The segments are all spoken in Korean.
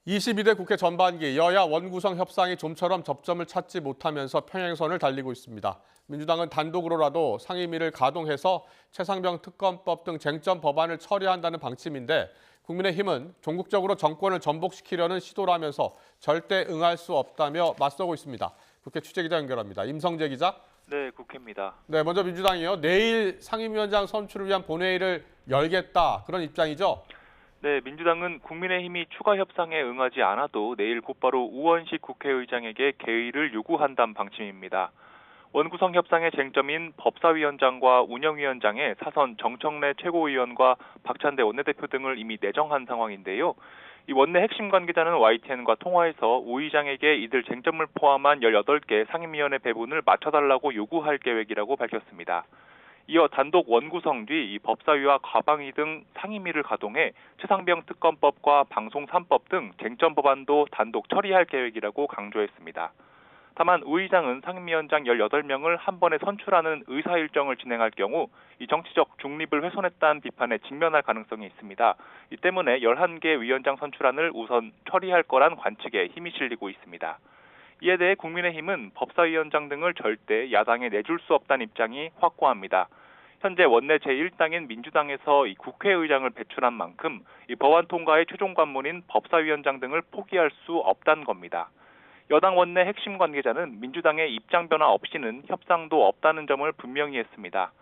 22대 국회 전반기 여야 원구성 협상이 좀처럼 접점을 찾지 못하면서 평행선을 달리고 있습니다. 민주당은 단독으로라도 상임위를 가동해서 최상병 특검법 등 쟁점 법안을 처리한다는 방침인데 국민의힘은 종국적으로 정권을 전복시키려는 시도라면서 절대 응할 수 없다며 맞서고 있습니다. 국회 취재기자 연결합니다. 임성재 기자. 네, 국회입니다. 네, 먼저 민주당이요. 내일 상임위원장 선출을 위한 본회의를 열겠다 그런 입장이죠. 네, 민주당은 국민의힘이 추가 협상에 응하지 않아도 내일 곧바로 우원식 국회의장에게 개의를 요구한다는 방침입니다. 원구성 협상의 쟁점인 법사위원장과 운영위원장의 사선 정청래 최고위원과 박찬대 원내대표 등을 이미 내정한 상황인데요. 이 원내 핵심 관계자는 YTN과 통화해서 우 의장에게 이들 쟁점을 포함한 18개 상임위원회 배분을 맞춰달라고 요구할 계획이라고 밝혔습니다. 이어 단독 원구성 뒤 이 법사위와 과방위 등 상임위를 가동해 최상병 특검법과 방송 3법 등 쟁점 법안도 단독 처리할 계획이라고 강조했습니다. 다만 우 의장은 상임위원장 18명을 한 번에 선출하는 의사 일정을 진행할 경우 이 정치적 중립을 훼손했다는 비판에 직면할 가능성이 있습니다. 이 때문에 11개 위원장 선출안을 우선 처리할 거란 관측에 힘이 실리고 있습니다. 이에 대해 국민의힘은 법사위원장 등을 절대 야당에 내줄 수 없다는 입장이 확고합니다. 현재 원내 제1당인 민주당에서 이 국회의장을 배출한 만큼 이 법안 통과의 최종 관문인 법사위원장 등을 포기할 수 없다는 겁니다. 여당 원내 핵심 관계자는 민주당의 입장 변화 없이는 협상도 없다는 점을 분명히 했습니다.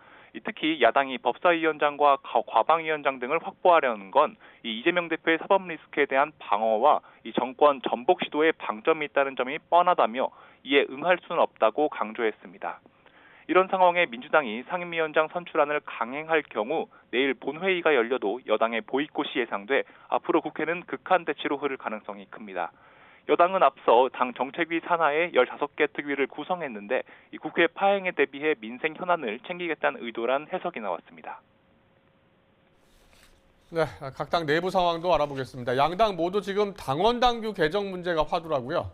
특히 야당이 법사위원장과 과방위원장 등을 확보하려는 건 이재명 대표의 사법 리스크에 대한 방어와 이 정권 전복 시도에 방점이 있다는 점이 뻔하다며 이에 응할 수는 없다고 강조했습니다. 이런 상황에 민주당이 상임위원장 선출안을 강행할 경우 내일 본회의가 열려도 여당의 보이콧이 예상돼 앞으로 국회는 극한 대치로 흐를 가능성이 큽니다. 여당은 앞서 당 정책위 산하에 15개 특위를 구성했는데 이 국회 파행에 대비해 민생 현안을 챙기겠다는 의도란 해석이 나왔습니다. 네, 각 당 내부 상황도 알아보겠습니다. 양당 모두 지금 당원 당규 개정 문제가 화두라고요?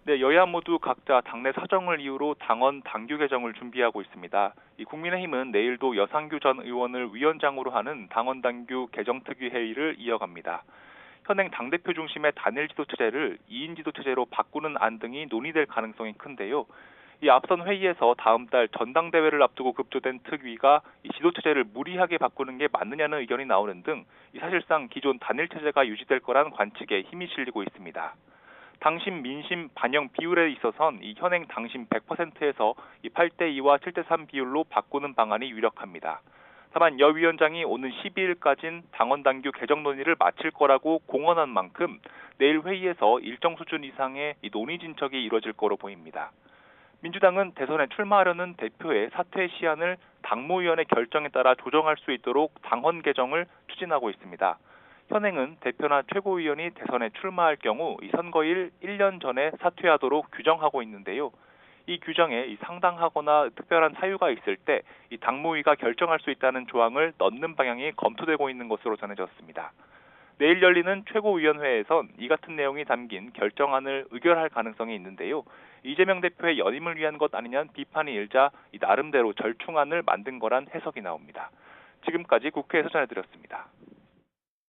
네, 여야 모두 각자 당내 사정을 이유로 당원 당규 개정을 준비하고 있습니다. 이 국민의힘은 내일도 여상규 전 의원을 위원장으로 하는 당원 당규 개정 특위 회의를 이어갑니다. 현행 당대표 중심의 단일 지도체제를 2인 지도체제로 바꾸는 안 등이 논의될 가능성이 큰데요. 이 앞선 회의에서 다음 달 전당대회를 앞두고 급조된 특위가 이 지도체제를 무리하게 바꾸는 게 맞느냐는 의견이 나오는 등 사실상 기존 단일체제가 유지될 거란 관측에 힘이 실리고 있습니다. 당심 민심 반영 비율에 있어선 이 현행 당심 100%에서 이 8대2와 7대3 비율로 바꾸는 방안이 유력합니다. 다만 여 위원장이 오는 12일까지는 당원 당규 개정 논의를 마칠 거라고 공언한 만큼 내일 회의에서 일정 수준 이상의 이 논의 진척이 이루어질 거로 보입니다. 민주당은 대선에 출마하려는 대표의 사퇴 시한을 당무위원회 결정에 따라 조정할 수 있도록 당헌 개정을 추진하고 있습니다. 현행은 대표나 최고위원이 대선에 출마할 경우 이 선거일 1년 전에 사퇴하도록 규정하고 있는데요. 이 규정에 상당하거나 특별한 사유가 있을 때 이 당무위가 결정할 수 있다는 조항을 넣는 방향이 검토되고 있는 것으로 전해졌습니다. 내일 열리는 최고위원회에선 이 같은 내용이 담긴 결정안을 의결할 가능성이 있는데요. 이재명 대표의 연임을 위한 것 아니냐는 비판이 일자 나름대로 절충안을 만든 거란 해석이 나옵니다. 지금까지 국회에서 전해드렸습니다.